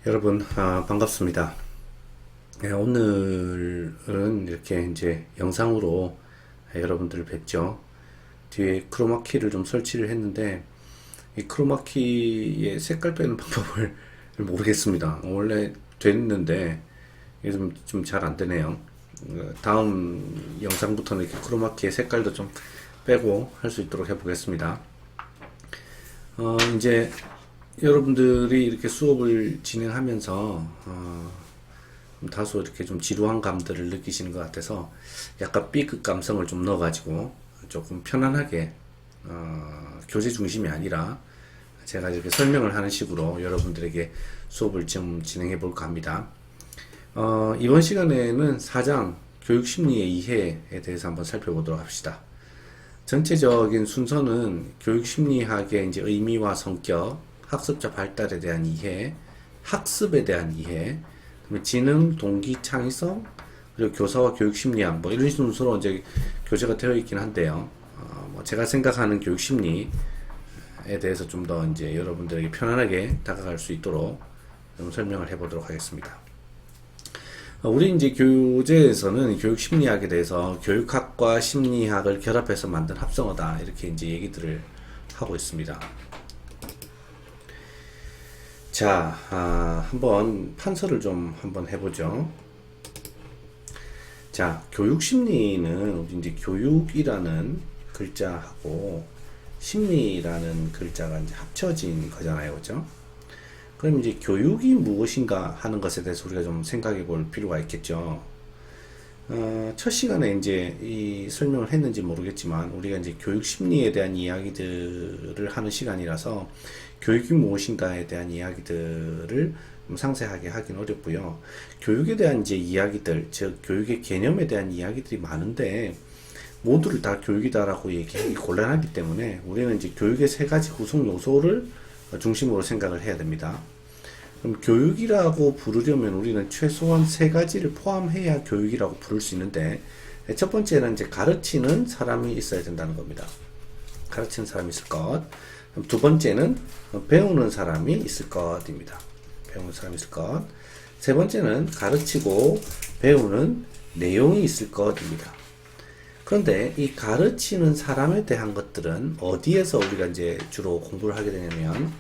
여러분, 반갑습니다. 네, 오늘은 이렇게 이제 영상으로 여러분들을 뵙죠. 뒤에 크로마키를 좀 설치를 했는데, 이 크로마키의 색깔 빼는 방법을 모르겠습니다. 원래 됐는데, 이게 좀 잘 안 되네요. 다음 영상부터는 이렇게 크로마키의 색깔도 좀 빼고 할 수 있도록 해보겠습니다. 이제 여러분들이 이렇게 수업을 진행하면서 다소 이렇게 좀 지루한 감들을 느끼시는 것 같아서 약간 B급 감성을 좀 넣어가지고 조금 편안하게 교재 중심이 아니라 제가 이렇게 설명을 하는 식으로 여러분들에게 수업을 좀 진행해 볼까 합니다. 이번 시간에는 4장 교육심리의 이해에 대해서 한번 살펴보도록 합시다. 전체적인 순서는 교육심리학의 이제 의미와 성격, 학습자 발달에 대한 이해, 학습에 대한 이해, 지능, 동기, 창의성, 그리고 교사와 교육심리학, 뭐 이런 순서로 이제 교재가 되어 있긴 한데요. 뭐 제가 생각하는 교육심리에 대해서 좀 더 이제 여러분들에게 편안하게 다가갈 수 있도록 좀 설명을 해보도록 하겠습니다. 우리 이제 교재에서는 교육심리학에 대해서 교육학과 심리학을 결합해서 만든 합성어다 이렇게 이제 얘기들을 하고 있습니다. 자, 한번 판서를 좀 한번 해보죠. 자, 교육심리는 우리 이제 교육이라는 글자하고 심리라는 글자가 이제 합쳐진 거잖아요, 그죠? 그럼 이제 교육이 무엇인가 하는 것에 대해서 우리가 좀 생각해 볼 필요가 있겠죠. 첫 시간에 이제 이 설명을 했는지 모르겠지만 우리가 이제 교육 심리에 대한 이야기들을 하는 시간이라서 교육이 무엇인가에 대한 이야기들을 좀 상세하게 하긴 어렵고요. 교육에 대한 이제 이야기들, 즉 교육의 개념에 대한 이야기들이 많은데 모두를 다 교육이다라고 얘기하기 곤란하기 때문에 우리는 이제 교육의 세 가지 구성 요소를 중심으로 생각을 해야 됩니다. 그럼 교육이라고 부르려면 우리는 최소한 세 가지를 포함해야 교육이라고 부를 수 있는데, 첫 번째는 이제 가르치는 사람이 있어야 된다는 겁니다. 가르치는 사람이 있을 것. 그럼 두 번째는 배우는 사람이 있을 것입니다. 배우는 사람이 있을 것. 세 번째는 가르치고 배우는 내용이 있을 것입니다. 그런데 이 가르치는 사람에 대한 것들은 어디에서 우리가 이제 주로 공부를 하게 되냐면,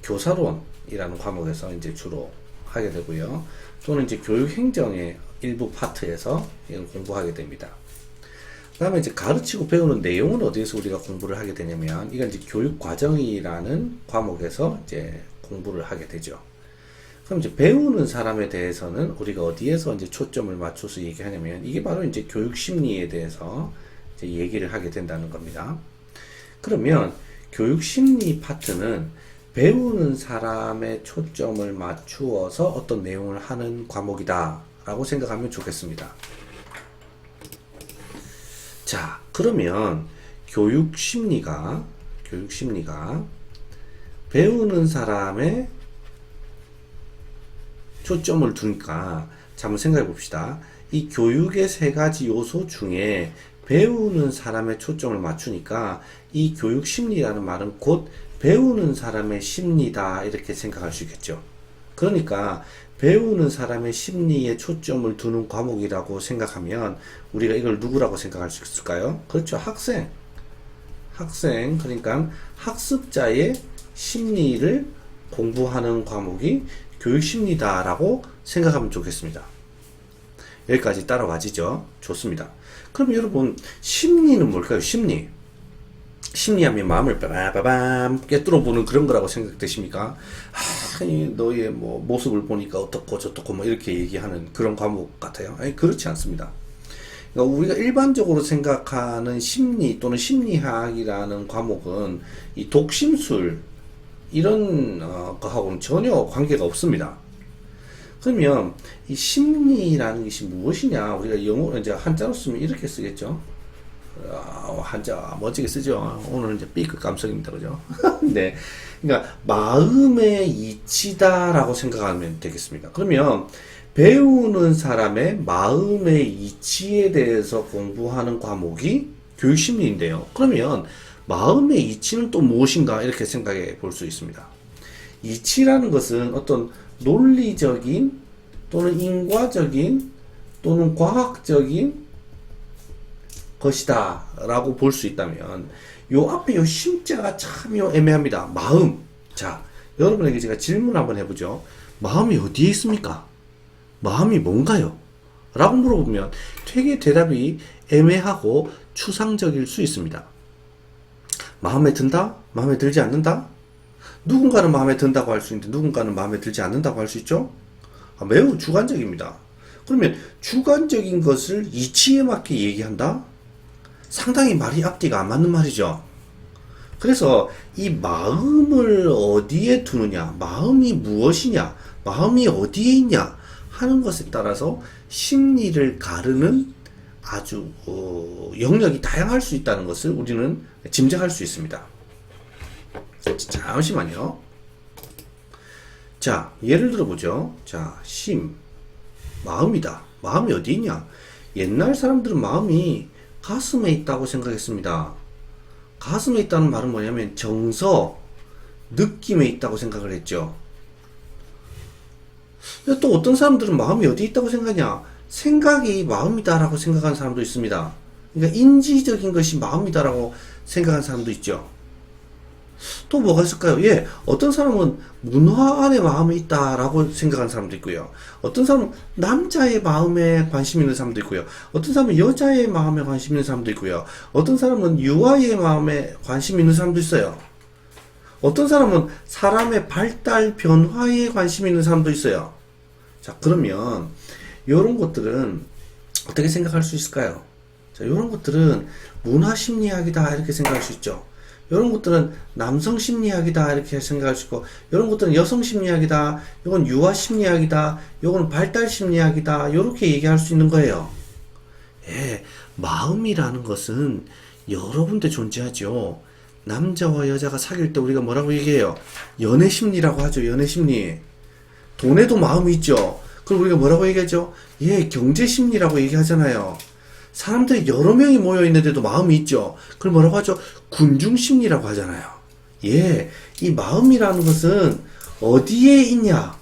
교사론이라는 과목에서 이제 주로 하게 되고요. 또는 이제 교육행정의 일부 파트에서 이걸 공부하게 됩니다. 그 다음에 이제 가르치고 배우는 내용은 어디에서 우리가 공부를 하게 되냐면, 이건 이제 교육과정이라는 과목에서 이제 공부를 하게 되죠. 그럼 이제 배우는 사람에 대해서는 우리가 어디에서 이제 초점을 맞춰서 얘기하냐면, 이게 바로 이제 교육심리에 대해서 이제 얘기를 하게 된다는 겁니다. 그러면 교육심리 파트는 배우는 사람의 초점을 맞추어서 어떤 내용을 하는 과목이다 라고 생각하면 좋겠습니다. 자, 그러면 교육심리가 배우는 사람의 초점을 두니까 자, 한번 생각해 봅시다. 이 교육의 세 가지 요소 중에 배우는 사람의 초점을 맞추니까 이 교육심리라는 말은 곧 배우는 사람의 심리다 이렇게 생각할 수 있겠죠. 그러니까 배우는 사람의 심리에 초점을 두는 과목이라고 생각하면 우리가 이걸 누구라고 생각할 수 있을까요? 그렇죠. 학생, 그러니까 학습자의 심리를 공부하는 과목이 교육심리다라고 생각하면 좋겠습니다. 여기까지 따라와지죠? 좋습니다. 그럼 여러분, 심리는 뭘까요? 심리하면 마음을 빠바밤 꿰뚫어보는 그런 거라고 생각되십니까? 너의 뭐 모습을 보니까 어떻고 저떻고 뭐 이렇게 얘기하는 그런 과목 같아요. 아니, 그렇지 않습니다. 그러니까 우리가 일반적으로 생각하는 심리 또는 심리학이라는 과목은 이 독심술 이런 거하고는 전혀 관계가 없습니다. 그러면 이 심리라는 것이 무엇이냐? 우리가 영어로 이제 한자로 쓰면 이렇게 쓰겠죠. 한자 멋지게 쓰죠. 오늘은 이제 B급 감성입니다, 그죠? 네, 그러니까 마음의 이치다라고 생각하면 되겠습니다. 그러면 배우는 사람의 마음의 이치에 대해서 공부하는 과목이 교육심리인데요. 그러면 마음의 이치는 또 무엇인가 이렇게 생각해 볼 수 있습니다. 이치라는 것은 어떤 논리적인 또는 인과적인 또는 과학적인 것이다 라고 볼 수 있다면 요 앞에 요 심자가 참 애매합니다. 마음. 자, 여러분에게 제가 질문 한번 해보죠. 마음이 어디에 있습니까? 마음이 뭔가요? 라고 물어보면 되게 대답이 애매하고 추상적일 수 있습니다. 마음에 든다? 마음에 들지 않는다? 누군가는 마음에 든다고 할 수 있는데 누군가는 마음에 들지 않는다고 할 수 있죠? 매우 주관적입니다. 그러면 주관적인 것을 이치에 맞게 얘기한다? 상당히 말이 앞뒤가 안 맞는 말이죠. 그래서 이 마음을 어디에 두느냐, 마음이 무엇이냐, 마음이 어디에 있냐 하는 것에 따라서 심리를 가르는 아주 영역이 다양할 수 있다는 것을 우리는 짐작할 수 있습니다. 잠시만요. 자, 예를 들어보죠. 자, 마음이다. 마음이 어디 있냐? 옛날 사람들은 마음이 가슴에 있다고 생각했습니다. 가슴에 있다는 말은 뭐냐면 정서, 느낌에 있다고 생각을 했죠. 또 어떤 사람들은 마음이 어디 있다고 생각하냐? 생각이 마음이다라고 생각하는 사람도 있습니다. 그러니까 인지적인 것이 마음이다라고 생각하는 사람도 있죠. 또 뭐가 있을까요? 예, 어떤 사람은 문화 안에 마음이 있다라고 생각하는 사람도 있고요. 어떤 사람은 남자의 마음에 관심 있는 사람도 있고요. 어떤 사람은 여자의 마음에 관심 있는 사람도 있고요. 어떤 사람은 유아의 마음에 관심 있는 사람도 있어요. 어떤 사람은 사람의 발달 변화에 관심 있는 사람도 있어요. 자, 그러면 이런 것들은 어떻게 생각할 수 있을까요? 자, 이런 것들은 문화 심리학이다 이렇게 생각할 수 있죠. 이런 것들은 남성 심리학이다 이렇게 생각할 수 있고, 이런 것들은 여성 심리학이다, 이건 유아 심리학이다, 이건 발달 심리학이다 이렇게 얘기할 수 있는 거예요. 예, 마음이라는 것은 여러 군데 존재하죠. 남자와 여자가 사귈 때 우리가 뭐라고 얘기해요? 연애 심리라고 하죠. 연애 심리. 돈에도 마음이 있죠. 그럼 우리가 뭐라고 얘기하죠? 예, 경제 심리라고 얘기하잖아요. 사람들이 여러 명이 모여 있는데도 마음이 있죠. 그걸 뭐라고 하죠? 군중 심리라고 하잖아요. 예, 이 마음이라는 것은 어디에 있냐?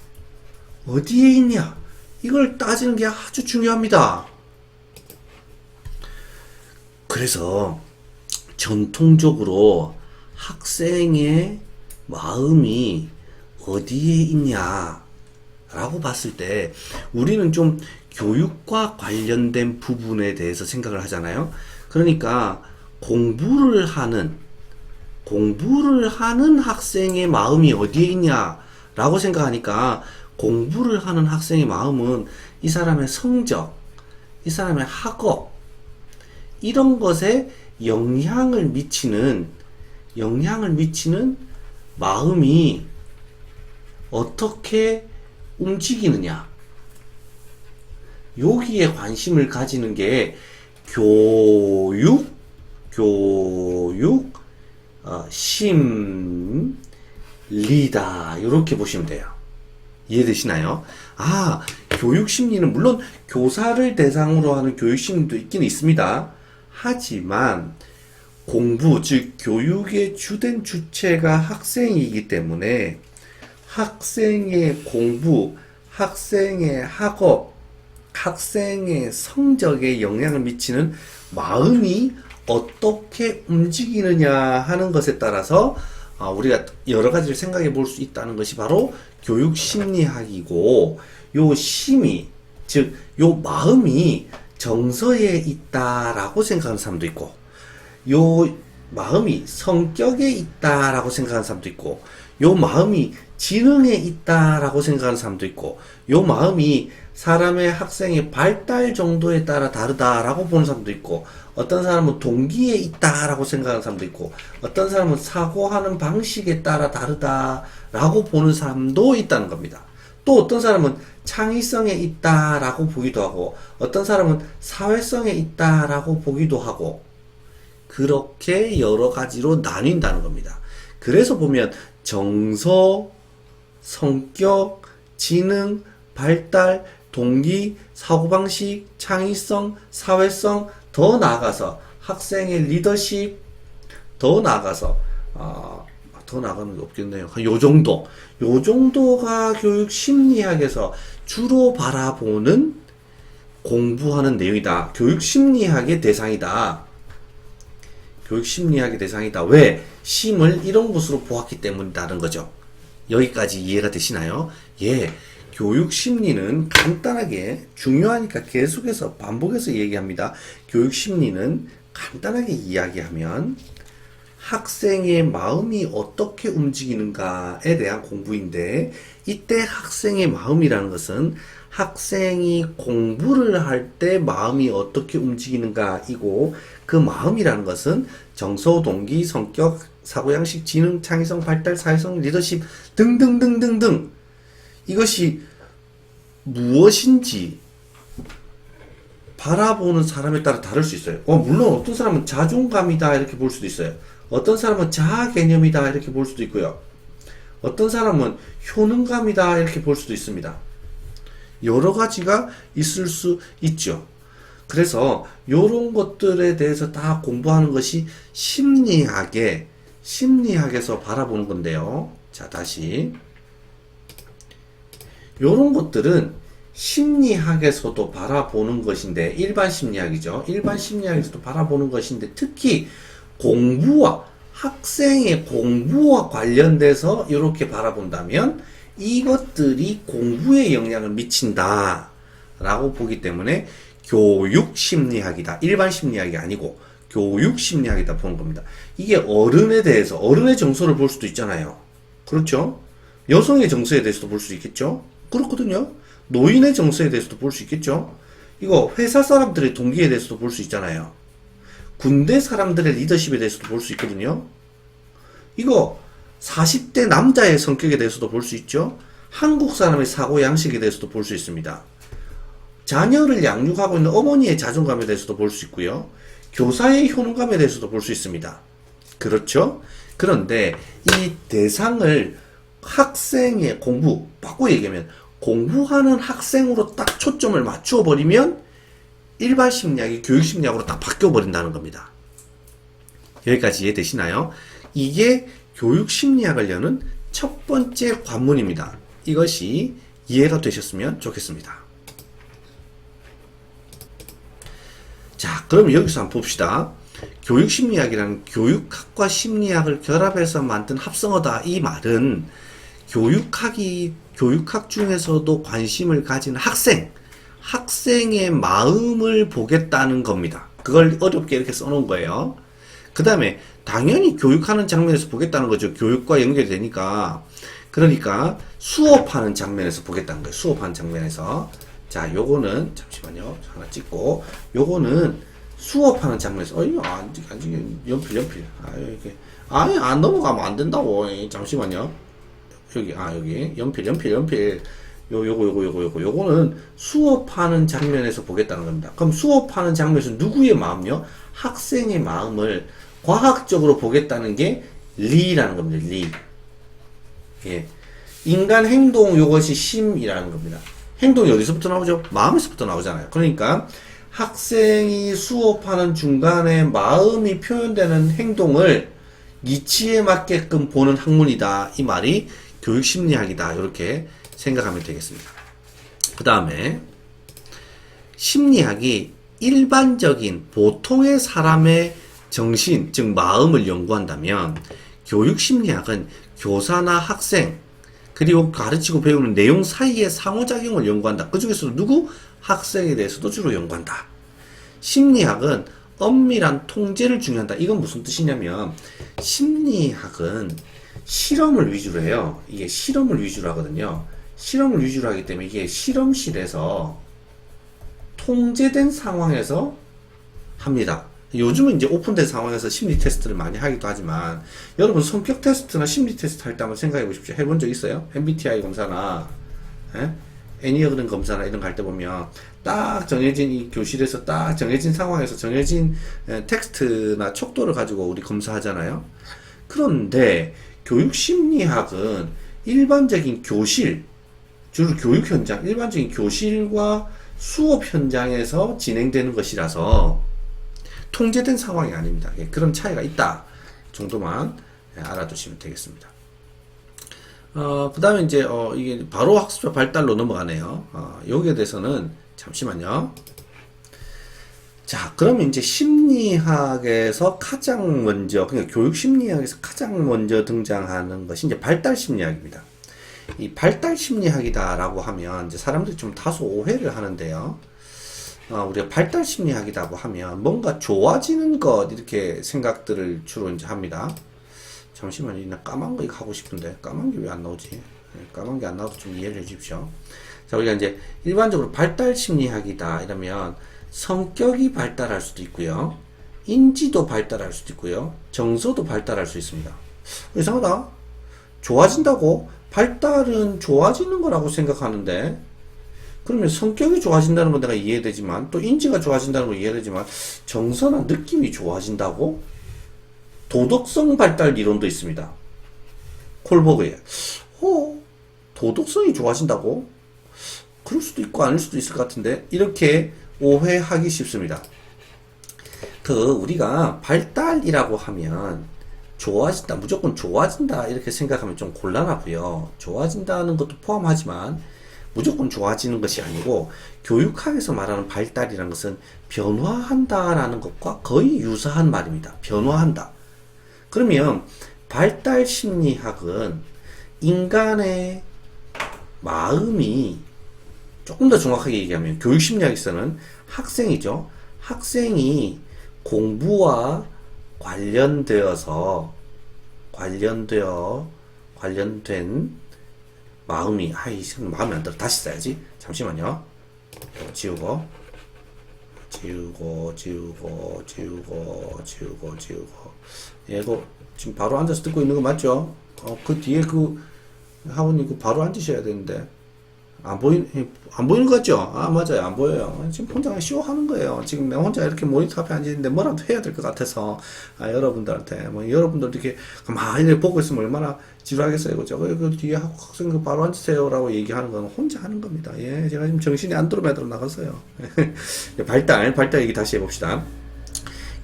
어디에 있냐? 이걸 따지는 게 아주 중요합니다. 그래서 전통적으로 학생의 마음이 어디에 있냐라고 봤을 때 우리는 좀 교육과 관련된 부분에 대해서 생각을 하잖아요. 그러니까 공부를 하는 학생의 마음이 어디에 있냐라고 생각하니까 공부를 하는 학생의 마음은 이 사람의 성적, 이 사람의 학업 이런 것에 영향을 미치는 마음이 어떻게 움직이느냐 여기에 관심을 가지는 게 심리다 이렇게 보시면 돼요. 이해되시나요? 아, 교육심리는 물론 교사를 대상으로 하는 교육심리도 있긴 있습니다. 하지만 공부, 즉 교육의 주된 주체가 학생이기 때문에 학생의 공부, 학생의 학업, 학생의 성적에 영향을 미치는 마음이 어떻게 움직이느냐 하는 것에 따라서 우리가 여러 가지를 생각해 볼 수 있다는 것이 바로 교육심리학이고, 요 심이, 즉 요 마음이 정서에 있다라고 생각하는 사람도 있고, 요 마음이 성격에 있다라고 생각하는 사람도 있고, 요 마음이 지능에 있다라고 생각하는 사람도 있고, 요 마음이 사람의 학생의 발달 정도에 따라 다르다라고 보는 사람도 있고, 어떤 사람은 동기에 있다라고 생각하는 사람도 있고, 어떤 사람은 사고하는 방식에 따라 다르다라고 보는 사람도 있다는 겁니다. 또 어떤 사람은 창의성에 있다라고 보기도 하고, 어떤 사람은 사회성에 있다라고 보기도 하고, 그렇게 여러 가지로 나뉜다는 겁니다. 그래서 보면 정서, 성격, 지능, 발달, 동기, 사고방식, 창의성, 사회성, 더 나아가서 학생의 리더십, 더 나아가서 더 나가는 게 없겠네요. 요 정도. 요 정도가 교육 심리학에서 주로 바라보는 공부하는 내용이다. 교육 심리학의 대상이다. 교육 심리학의 대상이다. 왜? 심을 이런 것으로 보았기 때문이라는 거죠. 여기까지 이해가 되시나요? 예. 교육 심리는 간단하게 중요하니까 계속해서 반복해서 얘기합니다. 교육 심리는 간단하게 이야기하면 학생의 마음이 어떻게 움직이는가에 대한 공부인데, 이때 학생의 마음이라는 것은 학생이 공부를 할 때 마음이 어떻게 움직이는가이고, 그 마음이라는 것은 정서, 동기, 성격, 사고양식, 지능, 창의성, 발달, 사회성, 리더십 등등등등등, 이것이 무엇인지 바라보는 사람에 따라 다를 수 있어요. 물론 어떤 사람은 자존감이다 이렇게 볼 수도 있어요. 어떤 사람은 자아 개념이다 이렇게 볼 수도 있고요. 어떤 사람은 효능감이다 이렇게 볼 수도 있습니다. 여러 가지가 있을 수 있죠. 그래서 이런 것들에 대해서 다 공부하는 것이 심리학에서 바라보는 건데요. 자, 다시 이런 것들은 심리학에서도 바라보는 것인데, 일반 심리학이죠. 일반 심리학에서도 바라보는 것인데, 특히 학생의 공부와 관련돼서 이렇게 바라본다면 이것들이 공부에 영향을 미친다 라고 보기 때문에 교육 심리학이다. 일반 심리학이 아니고 교육 심리학이다 보는 겁니다. 이게 어른에 대해서, 어른의 정서를 볼 수도 있잖아요. 그렇죠? 여성의 정서에 대해서도 볼 수 있겠죠? 그렇거든요. 노인의 정서에 대해서도 볼 수 있겠죠. 이거 회사 사람들의 동기에 대해서도 볼 수 있잖아요. 군대 사람들의 리더십에 대해서도 볼 수 있거든요. 이거 40대 남자의 성격에 대해서도 볼 수 있죠. 한국 사람의 사고 양식에 대해서도 볼 수 있습니다. 자녀를 양육하고 있는 어머니의 자존감에 대해서도 볼 수 있고요. 교사의 효능감에 대해서도 볼 수 있습니다. 그렇죠? 그런데 이 대상을 학생의 공부, 바꿔 얘기하면 공부하는 학생으로 딱 초점을 맞추어 버리면 일반 심리학이 교육 심리학으로 딱 바뀌어 버린다는 겁니다. 여기까지 이해되시나요? 이게 교육 심리학을 여는 첫 번째 관문입니다. 이것이 이해가 되셨으면 좋겠습니다. 자, 그럼 여기서 한번 봅시다. 교육 심리학이라는 교육학과 심리학을 결합해서 만든 합성어다. 이 말은 교육학 중에서도 관심을 가진 학생의 마음을 보겠다는 겁니다. 그걸 어렵게 이렇게 써놓은 거예요. 그 다음에 당연히 교육하는 장면에서 보겠다는 거죠. 교육과 연결이 되니까. 그러니까 수업하는 장면에서 보겠다는 거예요. 수업하는 장면에서. 자, 요거는 잠시만요. 하나 찍고, 요거는 수업하는 장면에서, 연필. 이렇게. 안 넘어가면 안 된다고. 잠시만요. 여기 연필. 요거는 수업하는 장면에서 보겠다는 겁니다. 그럼 수업하는 장면에서 누구의 마음요? 학생의 마음을 과학적으로 보겠다는 게 리라는 겁니다. 리. 예. 인간 행동, 요것이 심이라는 겁니다. 행동이 어디서부터 나오죠? 마음에서부터 나오잖아요. 그러니까 학생이 수업하는 중간에 마음이 표현되는 행동을 이치에 맞게끔 보는 학문이다. 이 말이 교육심리학이다. 이렇게 생각하면 되겠습니다. 그 다음에 심리학이 일반적인 보통의 사람의 정신, 즉 마음을 연구한다면 교육심리학은 교사나 학생, 그리고 가르치고 배우는 내용 사이의 상호작용을 연구한다. 그 중에서도 누구? 학생에 대해서도 주로 연구한다. 심리학은 엄밀한 통제를 중요한다. 이건 무슨 뜻이냐면 심리학은 실험을 위주로 해요. 이게 실험을 위주로 하거든요. 실험을 위주로 하기 때문에 이게 실험실에서 통제된 상황에서 합니다. 요즘은 이제 오픈된 상황에서 심리 테스트를 많이 하기도 하지만, 여러분 성격 테스트나 심리 테스트 할 때 한번 생각해 보십시오. 해본 적 있어요? MBTI 검사나 애니어그램 검사나 이런 거 할 때 보면 딱 정해진 이 교실에서 딱 정해진 상황에서 정해진 텍스트나 척도를 가지고 우리 검사하잖아요. 그런데 교육심리학은 일반적인 교실, 주로 교육 현장, 일반적인 교실과 수업 현장에서 진행되는 것이라서 통제된 상황이 아닙니다. 그런 차이가 있다 정도만 알아두시면 되겠습니다. 그 다음에 이제, 이게 바로 학습적 발달로 넘어가네요. 여기에 대해서는, 잠시만요. 자, 그러면 이제 심리학에서 가장 먼저, 그러니까 교육 심리학에서 가장 먼저 등장하는 것이 이제 발달 심리학입니다. 이 발달 심리학이다라고 하면, 이제 사람들이 좀 다소 오해를 하는데요. 우리가 발달 심리학이라고 하면 뭔가 좋아지는 것, 이렇게 생각들을 주로 이제 합니다. 잠시만요. 나 까만 거 이거 하고 싶은데 까만 게 왜 안 나오지? 까만 게 안 나와도 좀 이해를 해 주십시오. 자, 우리가 이제 일반적으로 발달 심리학이다 이러면 성격이 발달할 수도 있고요, 인지도 발달할 수도 있고요, 정서도 발달할 수 있습니다. 이상하다. 좋아진다고? 발달은 좋아지는 거라고 생각하는데, 그러면 성격이 좋아진다는 건 내가 이해되지만, 또 인지가 좋아진다는 건 이해되지만, 정서나 느낌이 좋아진다고? 도덕성 발달 이론도 있습니다. 콜버그에. 도덕성이 좋아진다고? 그럴 수도 있고 아닐 수도 있을 것 같은데, 이렇게 오해하기 쉽습니다. 우리가 발달이라고 하면 좋아진다, 무조건 좋아진다 이렇게 생각하면 좀 곤란하고요. 좋아진다는 것도 포함하지만 무조건 좋아지는 것이 아니고, 교육학에서 말하는 발달이라는 것은 변화한다라는 것과 거의 유사한 말입니다. 변화한다. 그러면 발달 심리학은 인간의 마음이, 조금 더 정확하게 얘기하면 교육 심리학에서는 학생이죠. 학생이 공부와 관련된 마음이, 마음이 안 들어. 다시 써야지. 잠시만요. 지우고. 이거 지금 바로 앉아서 듣고 있는 거 맞죠? 그 뒤에 하원님 바로 앉으셔야 되는데. 안 보이는 거 같죠? 맞아요. 안 보여요. 지금 혼자 쇼 하는 거예요. 지금 내가 혼자 이렇게 모니터 앞에 앉아있는데 뭐라도 해야 될 것 같아서, 여러분들한테, 여러분들 이렇게 가만히 보고 있으면 얼마나 지루하겠어요. 그죠? 그 뒤에 학생 바로 앉으세요. 라고 얘기하는 건 혼자 하는 겁니다. 예, 제가 지금 정신이 안드로메다로 나갔어요. 발달 얘기 다시 해봅시다.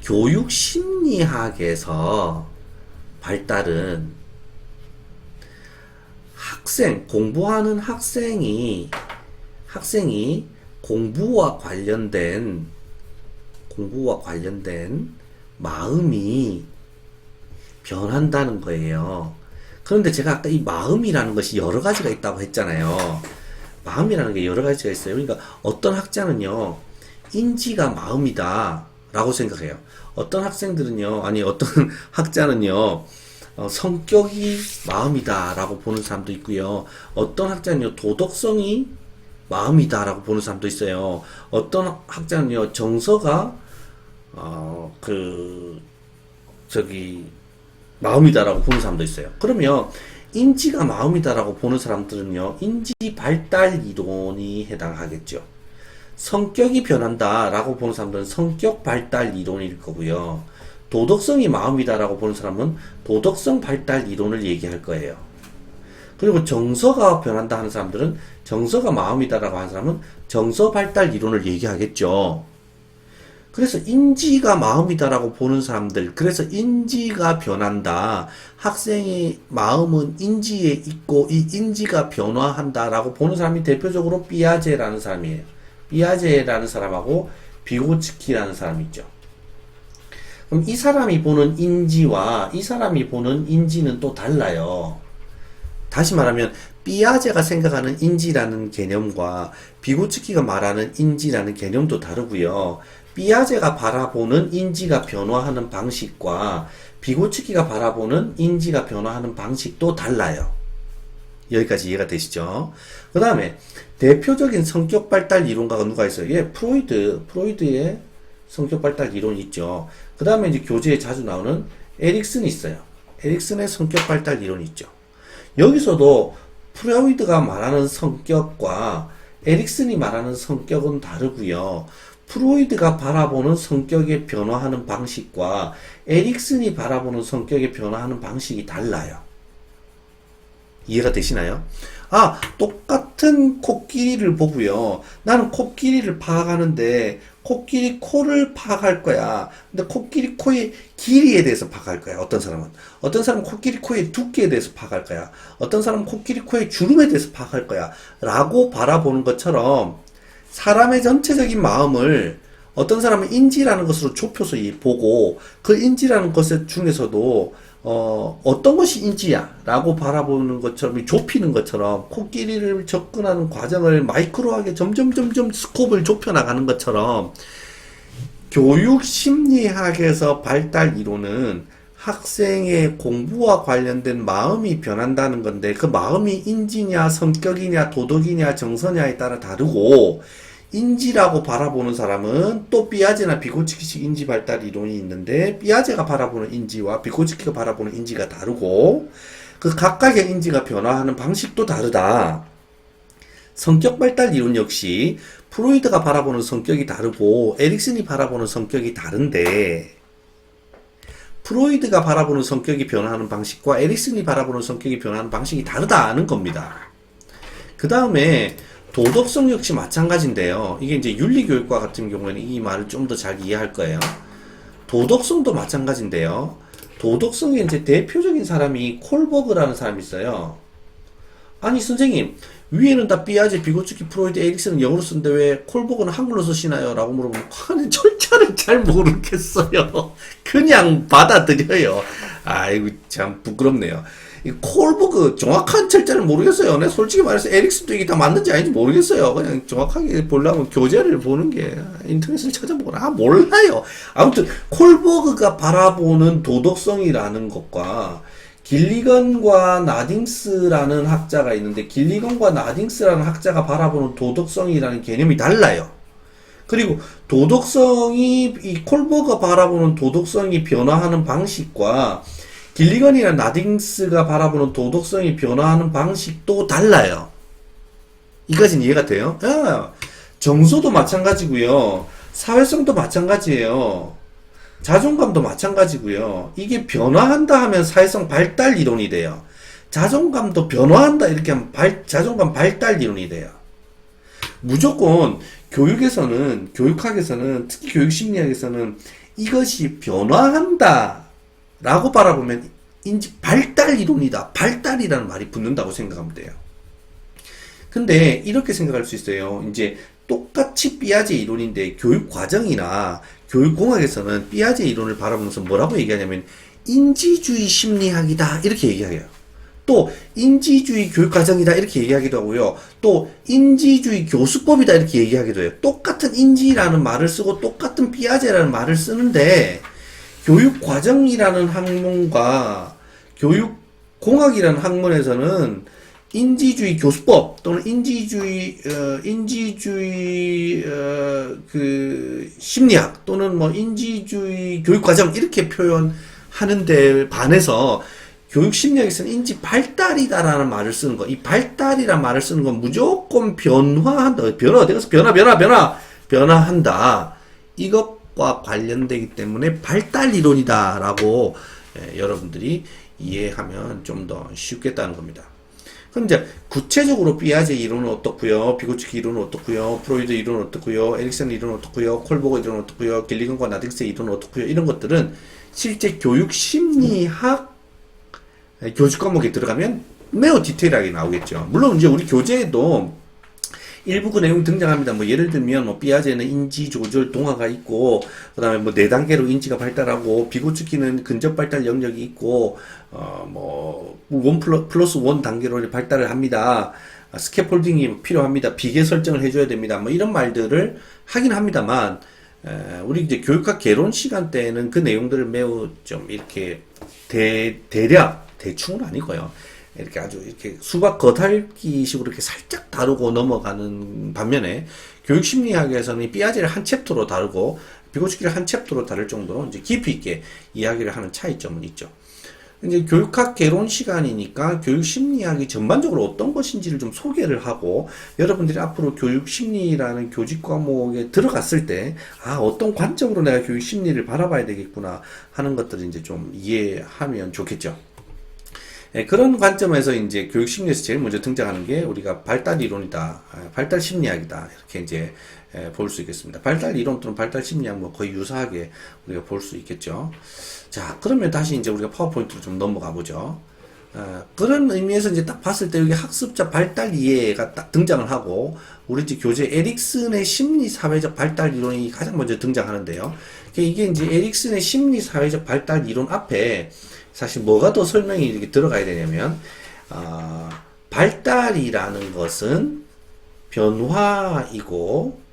교육 심리학에서 발달은 공부하는 학생이 공부와 관련된 마음이 변한다는 거예요. 그런데 제가 아까 이 마음이라는 것이 여러 가지가 있다고 했잖아요. 마음이라는 게 여러 가지가 있어요. 그러니까 어떤 학자는요, 인지가 마음이다 라고 생각해요. 어떤 학자는요, 성격이 마음이다 라고 보는 사람도 있고요. 어떤 학자는요, 도덕성이 마음이다 라고 보는 사람도 있어요. 어떤 학자는요, 정서가 마음이다 라고 보는 사람도 있어요. 그러면 인지가 마음이다 라고 보는 사람들은요, 인지 발달 이론이 해당하겠죠. 성격이 변한다 라고 보는 사람들은 성격 발달 이론일 거고요. 도덕성이 마음이다라고 보는 사람은 도덕성 발달 이론을 얘기할 거예요. 그리고 정서가 변한다 하는 사람들은 정서가 마음이다라고 하는 사람은 정서 발달 이론을 얘기하겠죠. 그래서 인지가 마음이다라고 보는 사람들, 그래서 인지가 변한다, 학생의 마음은 인지에 있고 이 인지가 변화한다라고 보는 사람이 대표적으로 삐아제라는 사람이에요. 삐아제라는 사람하고 비고츠키라는 사람이 있죠. 그럼 이 사람이 보는 인지와 이 사람이 보는 인지는 또 달라요. 다시 말하면 삐아제가 생각하는 인지라는 개념과 비고츠키가 말하는 인지라는 개념도 다르고요. 삐아제가 바라보는 인지가 변화하는 방식과 비고츠키가 바라보는 인지가 변화하는 방식도 달라요. 여기까지 이해가 되시죠? 그 다음에 대표적인 성격 발달 이론가가 누가 있어요? 프로이드의 성격 발달 이론이 있죠. 그 다음에 이제 교재에 자주 나오는 에릭슨이 있어요. 에릭슨의 성격 발달 이론이 있죠. 여기서도 프로이드가 말하는 성격과 에릭슨이 말하는 성격은 다르고요. 프로이드가 바라보는 성격의 변화하는 방식과 에릭슨이 바라보는 성격의 변화하는 방식이 달라요. 이해가 되시나요? 똑같은 똑같은 코끼리를 보고요. 나는 코끼리를 파악하는데 코끼리 코를 파악할 거야. 근데 코끼리 코의 길이에 대해서 파악할 거야. 어떤 사람은. 어떤 사람은 코끼리 코의 두께에 대해서 파악할 거야. 어떤 사람은 코끼리 코의 주름에 대해서 파악할 거야. 라고 바라보는 것처럼 사람의 전체적인 마음을 어떤 사람은 인지라는 것으로 좁혀서 보고 그 인지라는 것 중에서도 어떤 것이 인지야 라고 바라보는 것처럼 좁히는 것처럼 코끼리를 접근하는 과정을 마이크로하게 점점 스코프를 좁혀 나가는 것처럼 교육 심리학에서 발달 이론은 학생의 공부와 관련된 마음이 변한다는 건데 그 마음이 인지냐 성격이냐 도덕이냐 정서냐에 따라 다르고 인지라고 바라보는 사람은 또 삐아제나 비고츠키식 인지 발달 이론이 있는데 삐아제가 바라보는 인지와 비고츠키가 바라보는 인지가 다르고 그 각각의 인지가 변화하는 방식도 다르다. 성격 발달 이론 역시 프로이드가 바라보는 성격이 다르고 에릭슨이 바라보는 성격이 다른데 프로이드가 바라보는 성격이 변화하는 방식과 에릭슨이 바라보는 성격이 변화하는 방식이 다르다는 겁니다. 그 다음에 도덕성 역시 마찬가지인데요. 이게 이제 윤리교육과 같은 경우에는 이 말을 좀 더 잘 이해할 거예요. 도덕성도 마찬가지인데요. 도덕성의 이제 대표적인 사람이 콜버그라는 사람이 있어요. 아니 선생님 위에는 다 삐아제, 비고츠키, 프로이드, 에릭슨은 영어로 쓰는데 왜 콜버그는 한글로 쓰시나요? 라고 물어보면 아니 철자를 잘 모르겠어요. 그냥 받아들여요. 아이고 참 부끄럽네요. 이 콜버그 정확한 철자를 모르겠어요. 내 솔직히 말해서 에릭슨도 이게 다 맞는지 아닌지 모르겠어요. 그냥 정확하게 보려면 교재를 보는 게 인터넷을 찾아보거나 몰라요. 아무튼 콜버그가 바라보는 도덕성이라는 것과 길리건과 나딩스라는 학자가 있는데 길리건과 나딩스라는 학자가 바라보는 도덕성이라는 개념이 달라요. 그리고 도덕성이 이 콜버그가 바라보는 도덕성이 변화하는 방식과 길리건이나 나딩스가 바라보는 도덕성이 변화하는 방식도 달라요. 이까지는 이해가 돼요? 정서도 마찬가지고요. 사회성도 마찬가지예요. 자존감도 마찬가지고요. 이게 변화한다 하면 사회성 발달 이론이 돼요. 자존감도 변화한다 이렇게 하면 자존감 발달 이론이 돼요. 무조건 교육에서는, 교육학에서는, 특히 교육심리학에서는 이것이 변화한다 라고 바라보면 인지 발달 이론이다. 발달이라는 말이 붙는다고 생각하면 돼요. 근데 이렇게 생각할 수 있어요. 이제 똑같이 삐아제 이론인데 교육 과정이나 교육공학에서는 삐아제 이론을 바라보면서 뭐라고 얘기하냐면 인지주의 심리학이다 이렇게 얘기해요. 또 인지주의 교육과정이다 이렇게 얘기하기도 하고요. 또 인지주의 교수법이다 이렇게 얘기하기도 해요. 똑같은 인지라는 말을 쓰고 똑같은 삐아제라는 말을 쓰는데 교육과정이라는 학문과 교육공학이라는 학문에서는 인지주의 교수법 또는 인지주의 그 심리학 또는 뭐 인지주의 교육과정 이렇게 표현하는데 반해서 교육심리학에서는 인지 발달이다라는 말을 쓰는 거. 이 발달이라는 말을 쓰는 건 무조건 변화한다. 변화 어디 가서 변화한다. 이것과 관련되기 때문에 발달 이론이다라고 여러분들이 이해하면 좀 더 쉽겠다는 겁니다. 그럼 이제 구체적으로 삐아제 이론은 어떻고요, 비고츠키 이론은 어떻고요, 프로이드 이론은 어떻고요, 에릭슨 이론은 어떻고요, 콜버그 이론은 어떻고요, 길리건과 나딩스의 이론은 어떻고요, 이런 것들은 실제 교육심리학 교직 과목에 들어가면 매우 디테일하게 나오겠죠. 물론 이제 우리 교재에도 일부 그 내용이 등장합니다. 뭐 예를 들면 뭐 삐아제는 인지 조절 동화가 있고 그다음에 뭐 4단계로 인지가 발달하고 비고츠키는 근접 발달 영역이 있고 뭐 1 플러스 1 단계로 발달을 합니다. 스캐폴딩이 필요합니다. 비계 설정을 해줘야 됩니다. 뭐 이런 말들을 하긴 합니다만 우리 이제 교육학 개론 시간 때는 그 내용들을 매우 좀 이렇게 대략 대충은 아니고요. 이렇게 아주 이렇게 수박 겉핥기식으로 이렇게 살짝 다루고 넘어가는 반면에 교육심리학에서는 삐아제를 한 챕터로 다루고 비고츠키를 한 챕터로 다룰 정도로 이제 깊이 있게 이야기를 하는 차이점은 있죠. 이제 교육학 개론 시간이니까 교육심리학이 전반적으로 어떤 것인지를 좀 소개를 하고 여러분들이 앞으로 교육심리라는 교직 과목에 들어갔을 때 어떤 관점으로 내가 교육심리를 바라봐야 되겠구나 하는 것들을 이제 좀 이해하면 좋겠죠. 예, 그런 관점에서 이제 교육 심리에서 제일 먼저 등장하는 게 우리가 발달 이론이다, 발달 심리학이다 이렇게 이제 볼 수 있겠습니다. 발달 이론 또는 발달 심리학 뭐 거의 유사하게 우리가 볼 수 있겠죠. 자, 그러면 다시 이제 우리가 파워포인트로 좀 넘어가 보죠. 그런 의미에서 이제 딱 봤을 때 여기 학습자 발달 이해가 딱 등장을 하고 우리 이제 교재 에릭슨의 심리 사회적 발달 이론이 가장 먼저 등장하는데요. 이게 이제 에릭슨의 심리 사회적 발달 이론 앞에 사실 뭐가 더 설명이 이렇게 들어가야 되냐면 발달이라는 것은 변화이고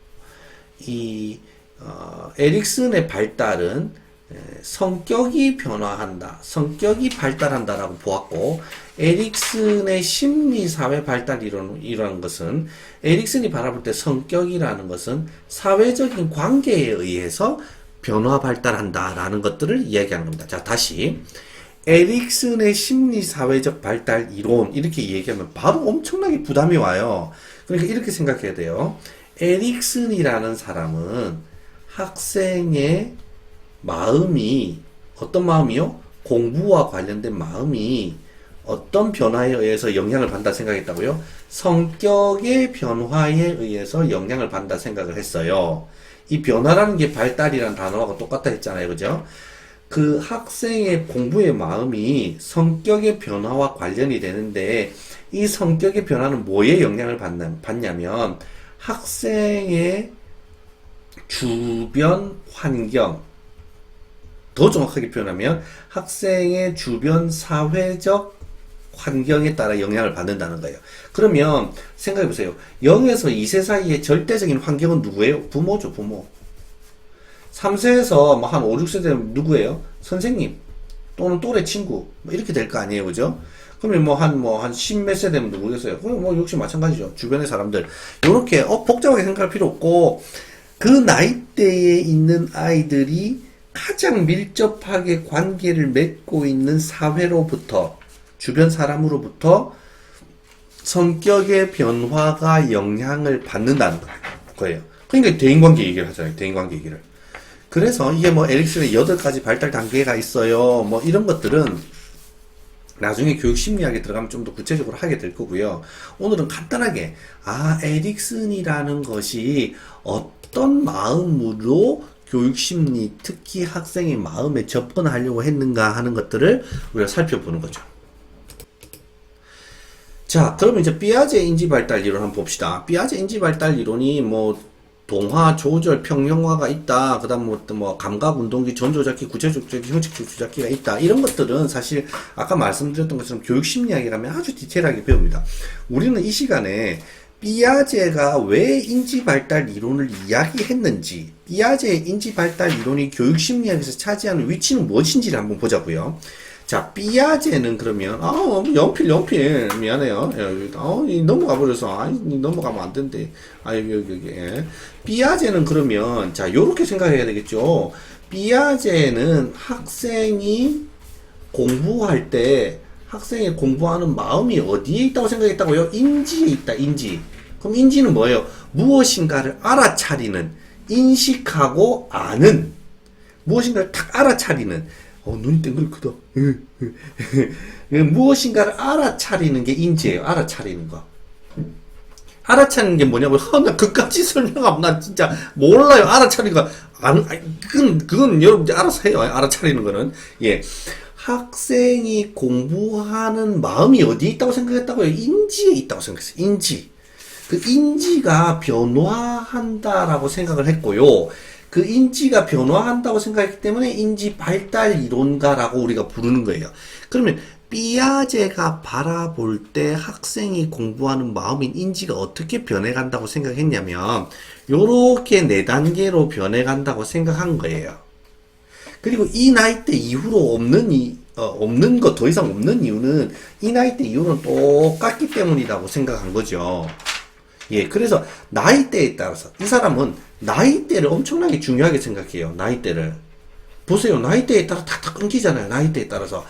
에릭슨의 발달은 성격이 변화한다, 성격이 발달한다라고 보았고, 에릭슨의 심리사회 발달 이론이라는 것은 에릭슨이 바라볼 때 성격이라는 것은 사회적인 관계에 의해서 변화 발달한다라는 것들을 이야기하는 겁니다. 자, 다시 에릭슨의 심리사회적 발달 이론 이렇게 얘기하면 바로 엄청나게 부담이 와요. 그러니까 이렇게 생각해야 돼요. 에릭슨이라는 사람은 학생의 마음이 어떤 마음이요? 공부와 관련된 마음이 어떤 변화에 의해서 영향을 받는다 생각했다고요? 성격의 변화에 의해서 영향을 받는다 생각을 했어요. 이 변화라는 게 발달이라는 단어하고 똑같다 했잖아요. 그죠? 그 학생의 공부의 마음이 성격의 변화와 관련이 되는데 이 성격의 변화는 뭐에 영향을 받냐면 학생의 주변 환경, 더 정확하게 표현하면 학생의 주변 사회적 환경에 따라 영향을 받는다는 거예요. 그러면 생각해 보세요. 0에서 2세 사이의 절대적인 환경은 누구예요? 부모죠, 부모. 3세에서 뭐 한 5, 6세 되면 누구예요? 선생님 또는 또래 친구 뭐 이렇게 될 거 아니에요, 그죠? 그러면 한 10몇 세 되면 누구겠어요? 그럼 뭐 역시 마찬가지죠. 주변의 사람들. 요렇게 복잡하게 생각할 필요 없고 그 나이대에 있는 아이들이 가장 밀접하게 관계를 맺고 있는 사회로부터, 주변 사람으로부터 성격의 변화가 영향을 받는다는 거예요. 그러니까 대인관계 얘기를 하잖아요. 대인관계 얘기를. 그래서 이게 뭐 에릭슨의 8가지 발달 단계가 있어요. 뭐 이런 것들은 나중에 교육 심리학에 들어가면 좀 더 구체적으로 하게 될 거고요. 오늘은 간단하게 에릭슨이라는 것이 어떤 마음으로 교육심리, 특히 학생의 마음에 접근하려고 했는가 하는 것들을 우리가 살펴보는 거죠. 자, 그러면 이제 피아제 인지발달 이론 한번 봅시다. 피아제 인지발달 이론이 뭐 동화, 조절, 평형화가 있다. 그 다음 뭐 감각, 운동기, 전조작기, 구체적기, 형식적 조작기가 있다. 이런 것들은 사실 아까 말씀드렸던 것처럼 교육심리학에 가면 아주 디테일하게 배웁니다. 우리는 이 시간에 피아제가 왜 인지발달 이론을 이야기했는지, 피아제의 인지발달 이론이 교육심리학에서 차지하는 위치는 무엇인지를 한번 보자고요. 자, 피아제는 그러면 연필 미안해요. 넘어가 버려서 넘어가면 안 된대. 여기. 피아제는 그러면 자, 요렇게 생각해야 되겠죠. 피아제는 학생이 공부할 때 학생의 공부하는 마음이 어디에 있다고 생각했다고요? 인지에 있다, 인지. 그럼 인지는 뭐예요? 무엇인가를 알아차리는, 인식하고 아는, 무엇인가를 탁 알아차리는, 눈이 땡글 크다. 무엇인가를 알아차리는 게 인지예요. 알아차리는 거. 알아차리는 게 뭐냐고, 나 그까지 설명하면 난 진짜 몰라요. 알아차리는 거. 그건 여러분들 알아서 해요. 알아차리는 거는. 예. 학생이 공부하는 마음이 어디에 있다고 생각했다고요? 인지에 있다고 생각했어요. 인지. 그 인지가 변화한다라고 생각을 했고요. 그 인지가 변화한다고 생각했기 때문에 인지 발달 이론가라고 우리가 부르는 거예요. 그러면 피아제가 바라볼 때 학생이 공부하는 마음인 인지가 어떻게 변해간다고 생각했냐면 요렇게 4단계로 변해간다고 생각한 거예요. 그리고 이 나이대 이후로 없는 거, 더 이상 없는 이유는 이 나이대 이후로는 똑같기 때문이라고 생각한 거죠. 예, 그래서 나이대에 따라서 이 사람은 나이대를 엄청나게 중요하게 생각해요. 나이대를. 보세요. 나이대에 따라 탁탁 끊기잖아요. 나이대에 따라서.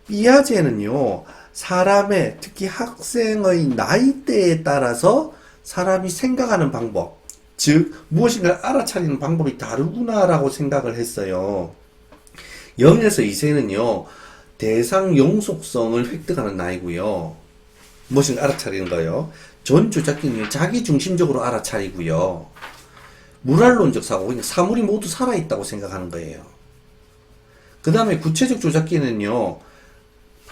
피아제는요, 사람의, 특히 학생의 나이대에 따라서 사람이 생각하는 방법, 즉 무엇인가를 알아차리는 방법이 다르구나라고 생각을 했어요. 0에서 2세는요 대상 영속성을 획득하는 나이고요. 무엇인가 알아차리는 거예요. 전조작기는 자기 중심적으로 알아차리고요. 물활론적 사고, 그러니까 사물이 모두 살아있다고 생각하는 거예요. 그 다음에 구체적 조작기는요,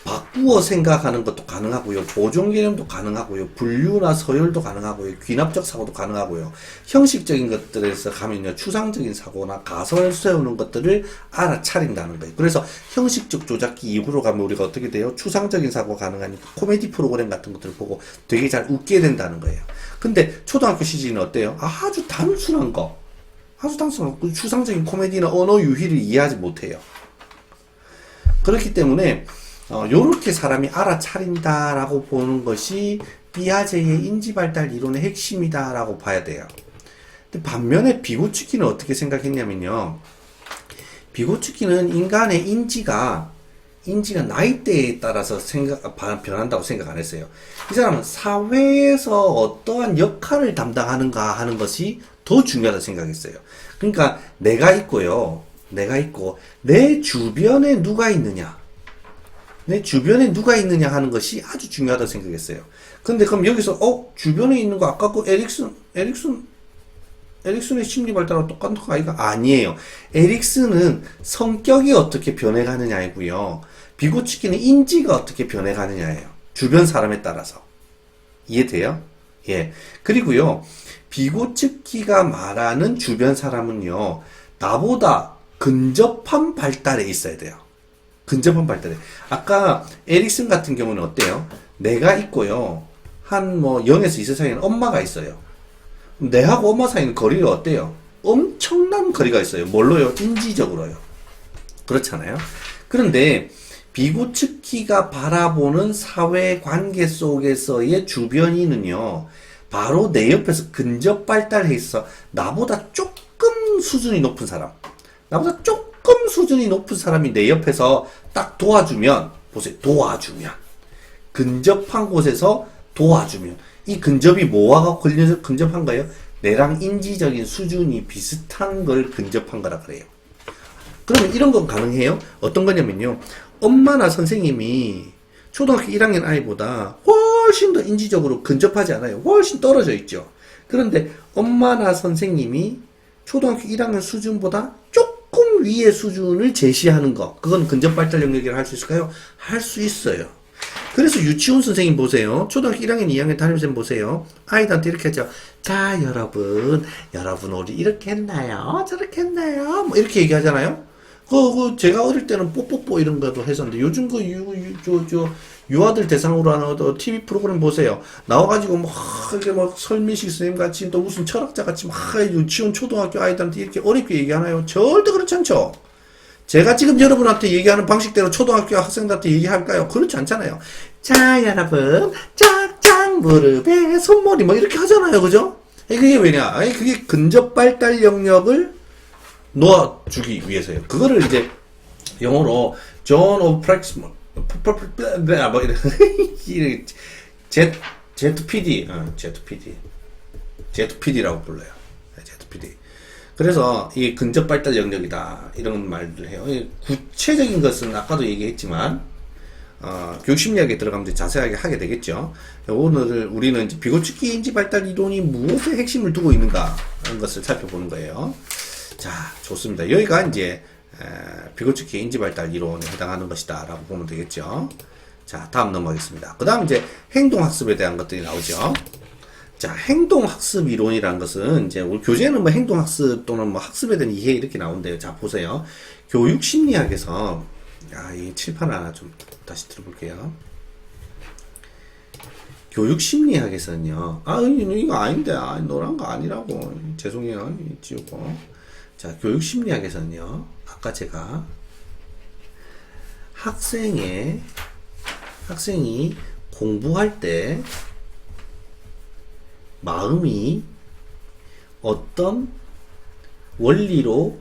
바꾸어 생각하는 것도 가능하고요. 보존 개념도 가능하고요. 분류나 서열도 가능하고요. 귀납적 사고도 가능하고요. 형식적인 것들에서 가면요. 추상적인 사고나 가설 세우는 것들을 알아차린다는 거예요. 그래서 형식적 조작기 이후로 가면 우리가 어떻게 돼요? 추상적인 사고가 가능하니까 코미디 프로그램 같은 것들을 보고 되게 잘 웃게 된다는 거예요. 근데 초등학교 시절은 어때요? 아주 단순한 거. 아주 단순한 거. 추상적인 코미디나 언어 유희를 이해하지 못해요. 그렇기 때문에 요렇게 사람이 알아차린다라고 보는 것이 피아제의 인지발달 이론의 핵심이다라고 봐야 돼요. 근데 반면에 비고츠키는 어떻게 생각했냐면요. 비고츠키는 인간의 인지가 나이대에 따라서 변한다고 생각 안 했어요. 이 사람은 사회에서 어떠한 역할을 담당하는가 하는 것이 더 중요하다고 생각했어요. 그러니까 내가 있고 내 주변에 누가 있느냐 하는 것이 아주 중요하다고 생각했어요. 근데 그럼 여기서 주변에 있는 거 아까 그 에릭슨의 심리 발달하고 똑같은 거 아이가? 아니에요. 에릭슨은 성격이 어떻게 변해가느냐이고요. 비고츠키는 인지가 어떻게 변해가느냐예요. 주변 사람에 따라서. 이해돼요? 예. 그리고요. 비고츠키가 말하는 주변 사람은요. 나보다 근접한 발달에 있어야 돼요. 근접한 발달에. 아까 에릭슨 같은 경우는 어때요? 내가 있고요. 한 0에서 2세 사이에는 엄마가 있어요. 내하고 엄마 사이는 거리가 어때요? 엄청난 거리가 있어요. 뭘로요? 인지적으로요. 그렇잖아요. 그런데 비고츠키가 바라보는 사회관계 속에서의 주변인은요. 바로 내 옆에서 근접 발달해 있어. 나보다 조금 수준이 높은 사람. 나보다 조금 수준이 높은 사람이 내 옆에서 딱 도와주면, 보세요. 도와주면. 근접한 곳에서 도와주면. 이 근접이 뭐와 근접한 거예요? 내랑 인지적인 수준이 비슷한 걸 근접한 거라 그래요. 그러면 이런 건 가능해요? 어떤 거냐면요. 엄마나 선생님이 초등학교 1학년 아이보다 훨씬 더 인지적으로 근접하지 않아요. 훨씬 떨어져 있죠. 그런데 엄마나 선생님이 초등학교 1학년 수준보다 조금 위의 수준을 제시하는 거, 그건 근접 발달 영역이라고 할 수 있을까요? 할 수 있어요. 그래서 유치원 선생님 보세요. 초등학교 1학년, 2학년 담임선생님 보세요. 아이들한테 이렇게 하죠. 자, 여러분 우리 이렇게 했나요? 저렇게 했나요? 뭐 이렇게 얘기하잖아요. 제가 어릴 때는 뽀뽀뽀 이런 것도 했었는데, 요즘 유아들 대상으로 하는 TV 프로그램 보세요. 나와가지고 이렇게 설민식 선생님 같이 또 무슨 철학자 같이 유치원 초등학교 아이들한테 이렇게 어렵게 얘기하나요? 절대 그렇지 않죠. 제가 지금 여러분한테 얘기하는 방식대로 초등학교 학생들한테 얘기할까요? 그렇지 않잖아요. 자, 여러분, 쫙쫙 무릎에 손머리 이렇게 하잖아요. 그죠? 그게 왜냐? 그게 근접 발달 영역을 놓아주기 위해서요. 그거를 이제 영어로 John of Praxis, ZPD라고 불러요. ZPD. 그래서 이게 근접 발달 영역이다 이런 말들 해요. 구체적인 것은 아까도 얘기했지만 교육심리학에 들어가면 이제 자세하게 하게 되겠죠. 오늘 우리는 이제 비고츠키 인지 발달 이론이 무엇에 핵심을 두고 있는가 하는 것을 살펴보는 거예요. 자, 좋습니다. 여기가 이제 비고츠키 인지 발달 이론에 해당하는 것이다 라고 보면 되겠죠. 자, 다음 넘어가겠습니다. 그 다음 이제 행동학습에 대한 것들이 나오죠. 자, 행동학습 이론이라는 것은 이제 우리 교재는 행동학습 또는 학습에 대한 이해 이렇게 나온대요. 자, 보세요. 교육심리학에서 이 칠판 하나 좀 다시 들어볼게요. 교육심리학에서는요. 이거 아닌데. 노란 거 아니라고. 죄송해요. 지우고. 자, 교육심리학에서는요. 아까 제가 학생이 공부할 때 마음이 어떤 원리로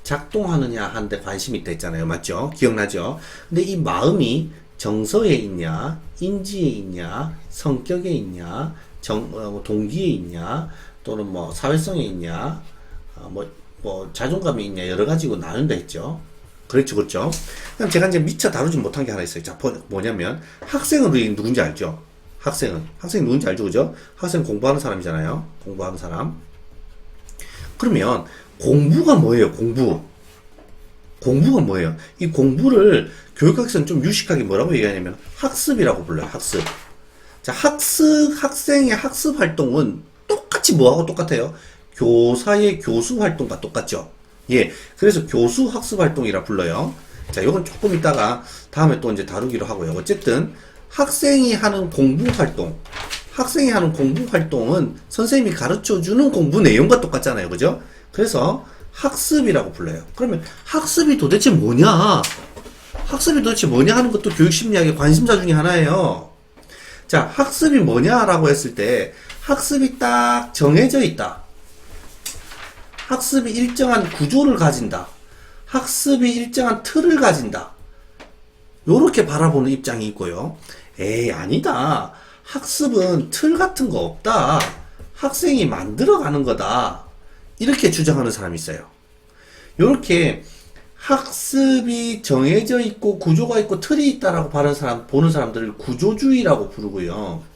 작동하느냐 하는데 관심이 있다 했잖아요. 맞죠? 기억나죠? 근데 이 마음이 정서에 있냐, 인지에 있냐, 성격에 있냐, 동기에 있냐, 또는 사회성에 있냐, 자존감에 있냐, 여러 가지고 나눈다 했죠. 그렇죠, 그렇죠. 그럼 제가 이제 미처 다루지 못한 게 하나 있어요. 자, 뭐냐면, 학생은 누군지 알죠? 학생은 누군지 알죠, 그죠? 학생 공부하는 사람이잖아요. 공부하는 사람. 그러면, 공부가 뭐예요, 공부가 뭐예요? 이 공부를 교육학에서는 좀 유식하게 뭐라고 얘기하냐면, 학습이라고 불러요, 학습. 자, 학생의 학습 활동은 똑같이 뭐하고 똑같아요? 교사의 교수 활동과 똑같죠? 예. 그래서 교수 학습 활동이라 불러요. 자, 요건 조금 이따가 다음에 또 이제 다루기로 하고요. 어쨌든, 학생이 하는 공부 활동은 선생님이 가르쳐 주는 공부 내용과 똑같잖아요. 그죠? 그래서 학습이라고 불러요. 그러면 학습이 도대체 뭐냐 하는 것도 교육심리학의 관심사 중에 하나예요. 자, 학습이 뭐냐라고 했을 때, 학습이 딱 정해져 있다. 학습이 일정한 구조를 가진다. 학습이 일정한 틀을 가진다. 요렇게 바라보는 입장이 있고요. 에이, 아니다. 학습은 틀 같은 거 없다. 학생이 만들어가는 거다. 이렇게 주장하는 사람이 있어요. 요렇게 학습이 정해져 있고 구조가 있고 틀이 있다라고 보는 사람들을 구조주의라고 부르고요.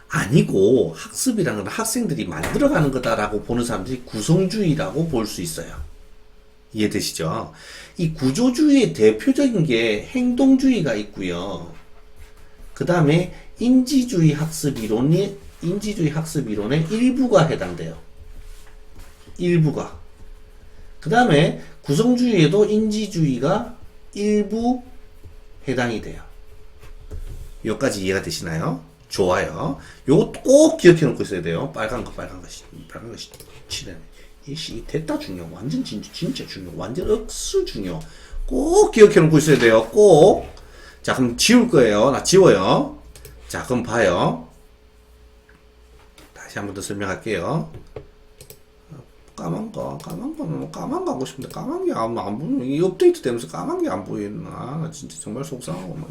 아니고 학습이라는 건 학생들이 만들어가는 거다라고 보는 사람들이 구성주의라고 볼 수 있어요. 이해되시죠? 이 구조주의의 대표적인 게 행동주의가 있고요. 그 다음에 인지주의 학습 이론의 일부가 해당돼요. 일부가. 그 다음에 구성주의에도 인지주의가 일부 해당이 돼요. 여기까지 이해가 되시나요? 좋아요. 요거 꼭 기억해 놓고 있어야 돼요. 빨간 거 칠해. 이씨 됐다 중요. 완전 진짜 중요. 완전 억수 중요. 꼭 기억해 놓고 있어야 돼요. 꼭. 자, 그럼 지울 거예요. 나 지워요. 자, 그럼 봐요. 다시 한 번 더 설명할게요. 까만 거 하고 싶은데 까만 게 안 보이네. 이 업데이트 되면서 까만 게 안 보이나. 나 진짜 정말 속상하고 막.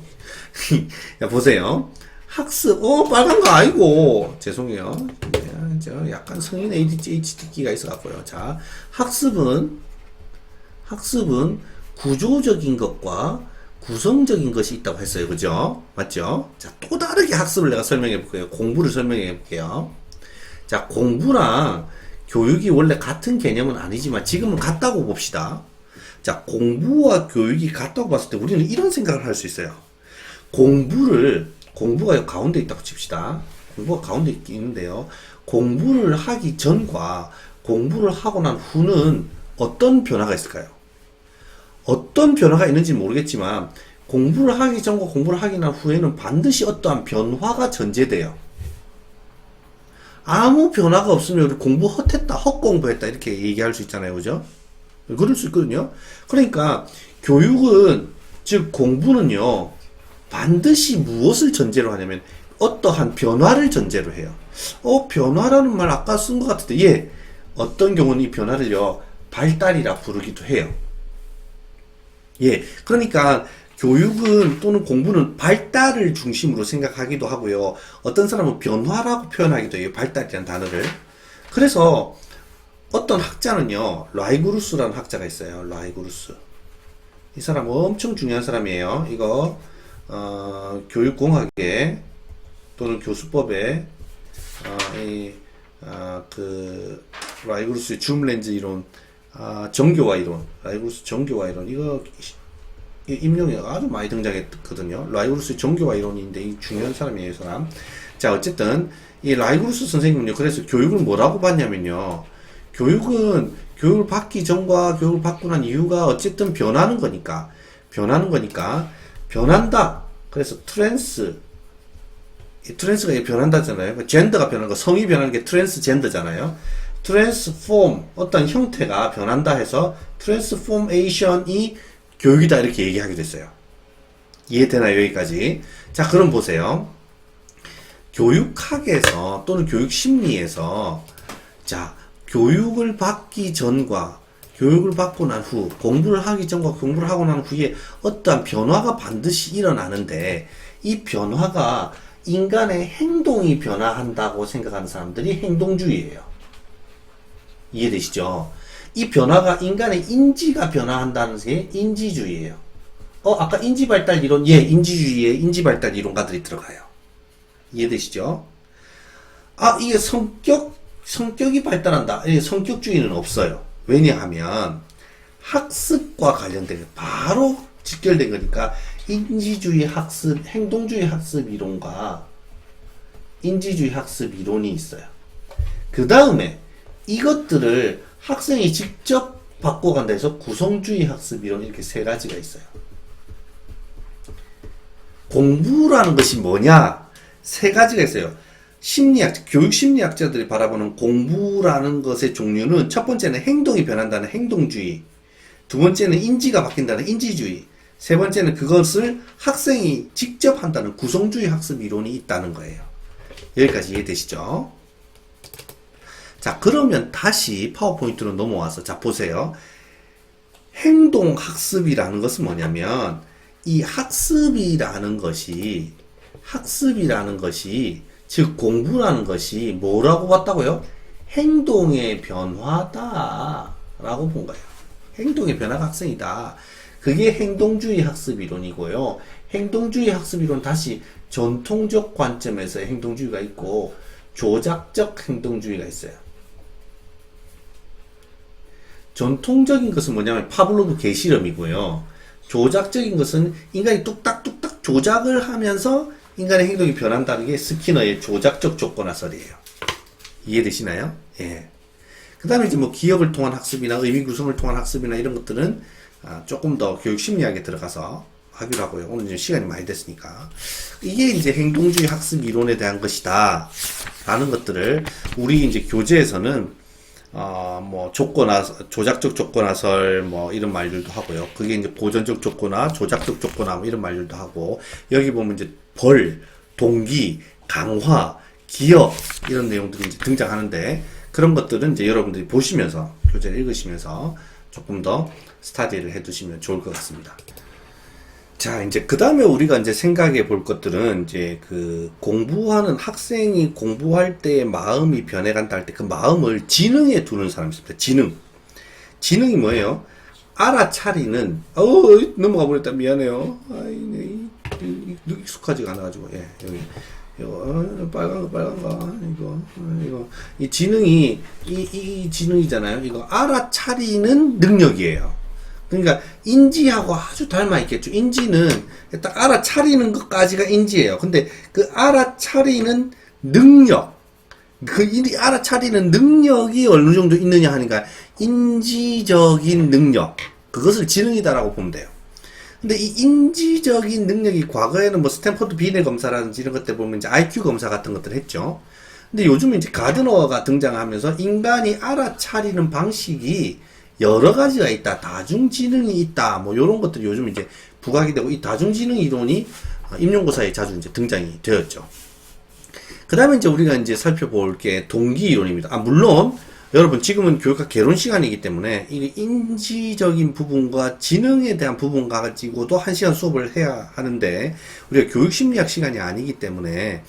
야, 보세요. 학습, 빨간 거 아니고. 죄송해요. 제가 약간 성인 ADHD기가 있어갖고요. 자, 학습은 구조적인 것과 구성적인 것이 있다고 했어요. 그죠? 맞죠? 자, 또 다르게 학습을 내가 설명해 볼게요. 공부를 설명해 볼게요. 자, 공부랑 교육이 원래 같은 개념은 아니지만 지금은 같다고 봅시다. 자, 공부와 교육이 같다고 봤을 때 우리는 이런 생각을 할 수 있어요. 공부가 가운데 있다고 칩시다. 공부가 가운데 있는데요. 공부를 하기 전과 공부를 하고 난 후는 어떤 변화가 있을까요? 어떤 변화가 있는지 모르겠지만 공부를 하기 전과 공부를 하기 난 후에는 반드시 어떠한 변화가 전제돼요. 아무 변화가 없으면 우리 공부 헛했다, 헛공부했다 이렇게 얘기할 수 있잖아요. 그죠? 그럴 수 있거든요. 그러니까 교육은, 즉 공부는요, 반드시 무엇을 전제로 하냐면 어떠한 변화를 전제로 해요. 변화라는 말 아까 쓴 것 같은데, 예, 어떤 경우는 이 변화를요 발달이라 부르기도 해요. 예, 그러니까 교육은 또는 공부는 발달을 중심으로 생각하기도 하고요. 어떤 사람은 변화라고 표현하기도 해요. 발달이라는 단어를. 그래서 어떤 학자는요, 라이그루스라는 학자가 있어요. 라이그루스. 이 사람 엄청 중요한 사람이에요. 이거 교육공학에 또는 교수법에 라이그루스의 줌렌즈 이론, 정교화 이론, 라이그루스 정교화 이론, 이거 임용이 아주 많이 등장했거든요. 라이그루스의 정교화 이론인데 이 중요한 사람이에요, 이 사람. 자, 어쨌든 이 라이그루스 선생님은요, 그래서 교육을 뭐라고 봤냐면요, 교육을 받기 전과 교육을 받고 난 이유가 어쨌든 변하는 거니까 변한다. 그래서 트랜스가 변한다잖아요. 젠더가 변하는 거, 성이 변하는 게 트랜스젠더잖아요. 트랜스폼, 어떤 형태가 변한다 해서 트랜스포메이션이 교육이다 이렇게 얘기하게 됐어요. 이해되나요? 여기까지. 자, 그럼 보세요. 교육학에서 또는 교육심리에서, 자, 교육을 받기 전과 교육을 받고 난 후, 공부를 하기 전과 공부를 하고 난 후에 어떠한 변화가 반드시 일어나는데, 이 변화가 인간의 행동이 변화한다고 생각하는 사람들이 행동주의예요. 이해되시죠? 이 변화가 인간의 인지가 변화한다는 게 인지주의예요. 아까 인지발달 이론, 예, 인지주의에 인지발달 이론가들이 들어가요. 이해되시죠? 이게 성격이 발달한다. 성격주의는 없어요. 왜냐하면 학습과 관련된 바로 직결된 거니까 인지주의 학습, 행동주의 학습 이론과 인지주의 학습 이론이 있어요. 그 다음에 이것들을 학생이 직접 바꿔간다 해서 구성주의 학습 이론 이렇게 세 가지가 있어요. 공부라는 것이 뭐냐? 세 가지가 있어요. 교육심리학자들이 바라보는 공부라는 것의 종류는 첫 번째는 행동이 변한다는 행동주의, 두 번째는 인지가 바뀐다는 인지주의, 세 번째는 그것을 학생이 직접 한다는 구성주의 학습 이론이 있다는 거예요. 여기까지 이해되시죠? 자, 그러면 다시 파워포인트로 넘어와서, 자, 보세요. 행동학습이라는 것은 뭐냐면, 이 학습이라는 것이, 즉, 공부라는 것이 뭐라고 봤다고요? 행동의 변화다라고 본 거예요. 행동의 변화가 학생이다. 그게 행동주의 학습 이론이고요. 행동주의 학습 이론 다시 전통적 관점에서 행동주의가 있고, 조작적 행동주의가 있어요. 전통적인 것은 뭐냐면 파블로브 개실험이고요. 조작적인 것은 인간이 뚝딱뚝딱 조작을 하면서 인간의 행동이 변한다는 게 스키너의 조작적 조건화설이에요. 이해되시나요? 예. 그 다음에 이제 뭐 기억을 통한 학습이나 의미 구성을 통한 학습이나 이런 것들은 조금 더 교육 심리학에 들어가서 하기로 하고요. 오늘 이제 시간이 많이 됐으니까. 이게 이제 행동주의 학습 이론에 대한 것이다. 라는 것들을 우리 이제 교재에서는 뭐 조작적 조건화설 뭐 이런 말들도 하고요. 그게 이제 보전적 조건화, 조작적 조건화 뭐 이런 말들도 하고, 여기 보면 이제 동기, 강화, 기억 이런 내용들이 이제 등장하는데, 그런 것들은 이제 여러분들이 보시면서 교재를 읽으시면서 조금 더 스타디를 해두시면 좋을 것 같습니다. 자, 이제 그 다음에 우리가 이제 생각해 볼 것들은 이제 그 공부하는 학생이 공부할 때 마음이 변해간다 할 때 그 마음을 지능에 두는 사람이 있습니다. 지능이 뭐예요? 알아차리는, 넘어가 버렸다. 미안해요. 익숙하지가 않아가지고, 예, 여기. 이거, 빨간 거, 이거. 이 지능이, 이 지능이잖아요. 이거 알아차리는 능력이에요. 그러니까 인지하고 아주 닮아 있겠죠. 인지는 딱 알아차리는 것까지가 인지예요. 근데 그 알아차리는 능력, 알아차리는 능력이 어느 정도 있느냐 하니까 인지적인 능력, 그것을 지능이다라고 보면 돼요. 근데 이 인지적인 능력이 과거에는 뭐 스탠퍼드 비례 검사라든지 이런 것들 보면 이제 IQ 검사 같은 것들을 했죠. 근데 요즘은 이제 가드너가 등장하면서 인간이 알아차리는 방식이 여러 가지가 있다. 다중지능이 있다. 뭐, 요런 것들이 요즘 이제 부각이 되고, 이 다중지능 이론이 임용고사에 자주 이제 등장이 되었죠. 그 다음에 이제 우리가 이제 살펴볼 게 동기 이론입니다. 물론, 여러분, 지금은 교육학 개론 시간이기 때문에, 이게 인지적인 부분과 지능에 대한 부분 가지고도 1시간 수업을 해야 하는데, 우리가 교육심리학 시간이 아니기 때문에,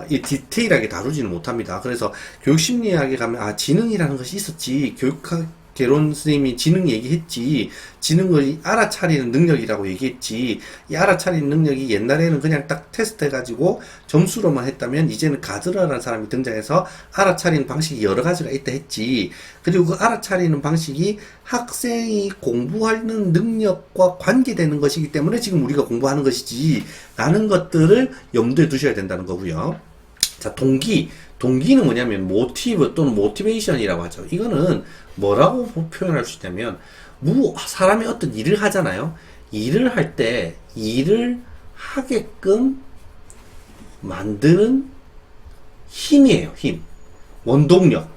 이 디테일하게 다루지는 못합니다. 그래서 교육심리학에 가면, 지능이라는 것이 있었지, 교육학 개론 선생님이 지능 얘기했지, 지능을 알아차리는 능력이라고 얘기했지, 이 알아차리는 능력이 옛날에는 그냥 딱 테스트 해가지고 점수로만 했다면 이제는 가드러라는 사람이 등장해서 알아차리는 방식이 여러 가지가 있다 했지, 그리고 그 알아차리는 방식이 학생이 공부하는 능력과 관계되는 것이기 때문에 지금 우리가 공부하는 것이지 라는 것들을 염두에 두셔야 된다는 거고요. 자, 동기는 뭐냐면 모티브 또는 모티베이션이라고 하죠. 이거는 뭐라고 표현할 수 있냐면, 사람이 어떤 일을 하잖아요. 일을 할 때 일을 하게끔 만드는 힘이에요. 힘. 원동력.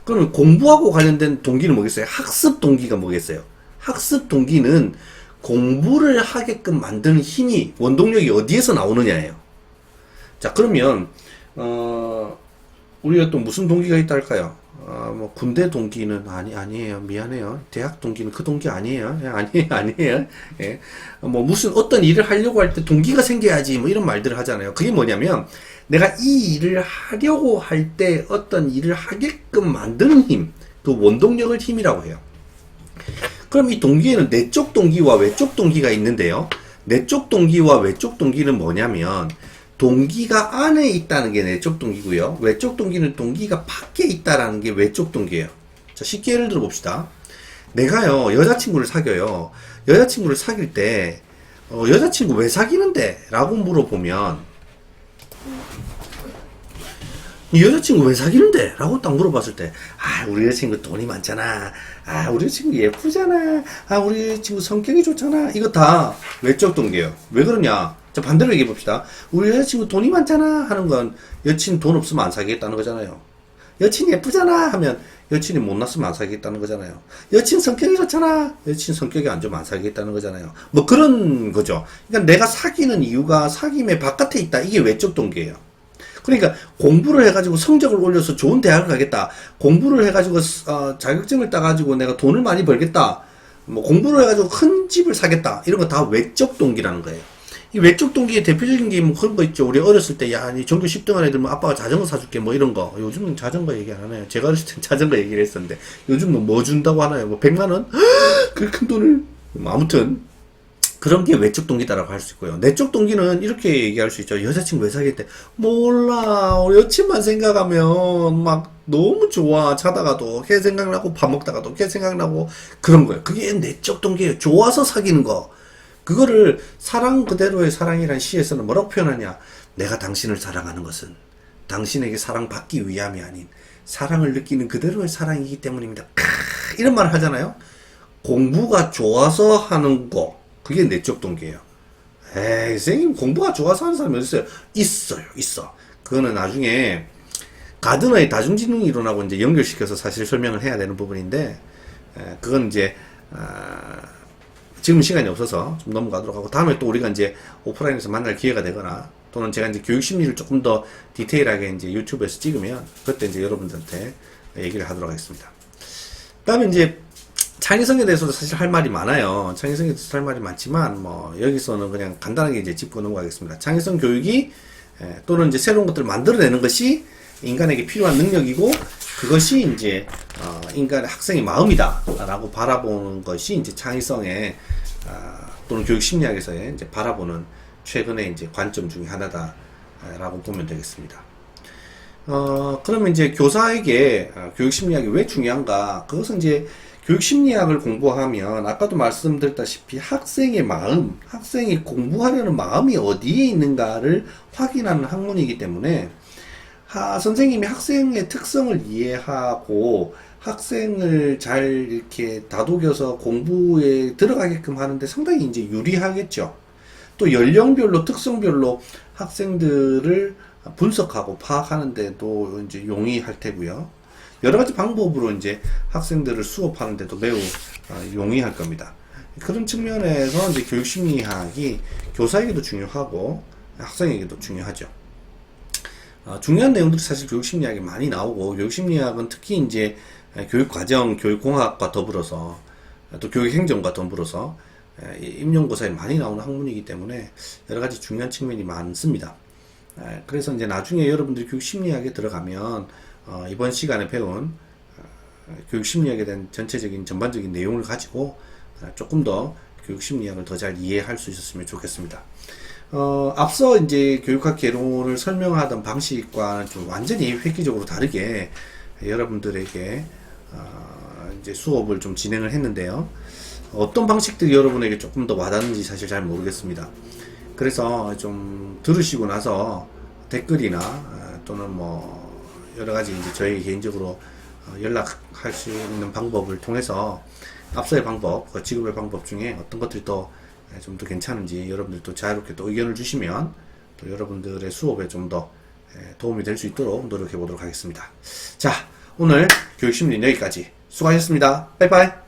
그러면 공부하고 관련된 동기는 뭐겠어요? 학습 동기가 뭐겠어요? 학습 동기는 공부를 하게끔 만드는 힘이, 원동력이 어디에서 나오느냐예요. 자, 그러면 우리가 또 무슨 동기가 있다 할까요? 뭐 군대 동기는 아니에요. 미안해요. 대학 동기는 그 동기 아니에요. 아니에요. 예. 뭐 무슨 어떤 일을 하려고 할 때 동기가 생겨야지 뭐 이런 말들을 하잖아요. 그게 뭐냐면, 내가 이 일을 하려고 할 때 어떤 일을 하게끔 만드는 힘, 그 원동력을 힘이라고 해요. 그럼 이 동기에는 내적 동기와 외적 동기가 있는데요. 내적 동기와 외적 동기는 뭐냐면 동기가 안에 있다는 게 내적 동기고요. 외적 동기는 동기가 밖에 있다라는 게 외적 동기예요. 자, 쉽게 예를 들어 봅시다. 내가요, 여자친구를 사귀어요. 여자친구를 사귈 때, 여자친구 왜 사귀는데? 라고 물어보면, 이 여자친구 왜 사귀는데? 라고 딱 물어봤을 때, 아, 우리 여자친구 돈이 많잖아. 아, 우리 여자친구 예쁘잖아. 아, 우리 여자친구 성격이 좋잖아. 이거 다 외적 동기예요. 왜 그러냐? 자, 반대로 얘기해 봅시다. 우리 여자친구 돈이 많잖아. 하는 건 여친 돈 없으면 안 사귀겠다는 거잖아요. 여친 예쁘잖아. 하면 여친이 못났으면 안 사귀겠다는 거잖아요. 여친 성격이 좋잖아. 여친 성격이 안 좋으면 안 사귀겠다는 거잖아요. 뭐 그런 거죠. 그러니까 내가 사귀는 이유가 사귐의 바깥에 있다. 이게 외적 동기예요. 그러니까 공부를 해가지고 성적을 올려서 좋은 대학을 가겠다. 공부를 해가지고 자격증을 따가지고 내가 돈을 많이 벌겠다. 뭐 공부를 해가지고 큰 집을 사겠다. 이런 거 다 외적 동기라는 거예요. 이 외적 동기의 대표적인 게 뭐 그런 거 있죠. 우리 어렸을 때, 야, 니 전교 10등한 애들 뭐 아빠가 자전거 사줄게 뭐 이런 거. 요즘은 자전거 얘기 안 하나요? 제가 어렸을 땐 자전거 얘기를 했었는데, 요즘은 뭐 준다고 하나요? 뭐 100만원? 그 큰 돈을. 아무튼, 그런 게 외적 동기다라고 할 수 있고요. 내적 동기는 이렇게 얘기할 수 있죠. 여자친구 왜 사귀었대? 몰라. 여친만 생각하면 막 너무 좋아. 자다가도 걔 생각나고 밥 먹다가도 걔 생각나고 그런 거예요. 그게 내적 동기예요. 좋아서 사귀는 거. 그거를 사랑 그대로의 사랑이란 시에서는 뭐라고 표현하냐? 내가 당신을 사랑하는 것은 당신에게 사랑받기 위함이 아닌 사랑을 느끼는 그대로의 사랑이기 때문입니다. 이런 말을 하잖아요. 공부가 좋아서 하는 거, 그게 내적 동기예요. 에이, 선생님 공부가 좋아서 하는 사람이 어디 있어요? 있어. 그거는 나중에 가드너의 다중지능 이론하고 이제 연결시켜서 사실 설명을 해야 되는 부분인데, 그건 이제 지금 시간이 없어서 좀 넘어가도록 하고, 다음에 또 우리가 이제 오프라인에서 만날 기회가 되거나, 또는 제가 이제 교육 심리를 조금 더 디테일하게 이제 유튜브에서 찍으면, 그때 이제 여러분들한테 얘기를 하도록 하겠습니다. 다음에 이제 창의성에 대해서도 사실 할 말이 많아요. 창의성에 대해서 할 말이 많지만, 뭐, 여기서는 그냥 간단하게 이제 짚고 넘어가겠습니다. 창의성 교육이, 또는 이제 새로운 것들을 만들어내는 것이 인간에게 필요한 능력이고, 그것이 이제 인간의 학생의 마음이다 라고 바라보는 것이 이제 창의성의 또는 교육 심리학에서의 이제 바라보는 최근의 이제 관점 중에 하나다 라고 보면 되겠습니다. 그러면 이제 교사에게 교육 심리학이 왜 중요한가? 그것은 이제 교육 심리학을 공부하면 아까도 말씀드렸다시피 학생의 마음, 학생이 공부하려는 마음이 어디에 있는가를 확인하는 학문이기 때문에 선생님이 학생의 특성을 이해하고 학생을 잘 이렇게 다독여서 공부에 들어가게끔 하는데 상당히 이제 유리하겠죠. 또 연령별로 특성별로 학생들을 분석하고 파악하는데도 이제 용이할 테고요. 여러 가지 방법으로 이제 학생들을 수업하는데도 매우 용이할 겁니다. 그런 측면에서 이제 교육심리학이 교사에게도 중요하고 학생에게도 중요하죠. 중요한 내용들이 사실 교육심리학에 많이 나오고, 교육심리학은 특히 이제 교육과정, 교육공학과 더불어서 또 교육행정과 더불어서 임용고사에 많이 나오는 학문이기 때문에 여러 가지 중요한 측면이 많습니다. 그래서 이제 나중에 여러분들이 교육심리학에 들어가면 이번 시간에 배운 교육심리학에 대한 전체적인 전반적인 내용을 가지고 조금 더 교육심리학을 더 잘 이해할 수 있었으면 좋겠습니다. 앞서 이제 교육학 개론을 설명하던 방식과는 좀 완전히 획기적으로 다르게 여러분들에게 이제 수업을 좀 진행을 했는데요. 어떤 방식들이 여러분에게 조금 더 와닿는지 사실 잘 모르겠습니다. 그래서 좀 들으시고 나서 댓글이나 또는 뭐 여러 가지 이제 저희 개인적으로 연락할 수 있는 방법을 통해서 앞서의 방법, 지금의 방법 중에 어떤 것들이 더 좀 더 괜찮은지 여러분들 또 자유롭게 또 의견을 주시면 또 여러분들의 수업에 좀 더 도움이 될 수 있도록 노력해 보도록 하겠습니다. 자, 오늘 교육심리는 여기까지. 수고하셨습니다. 빠이빠이.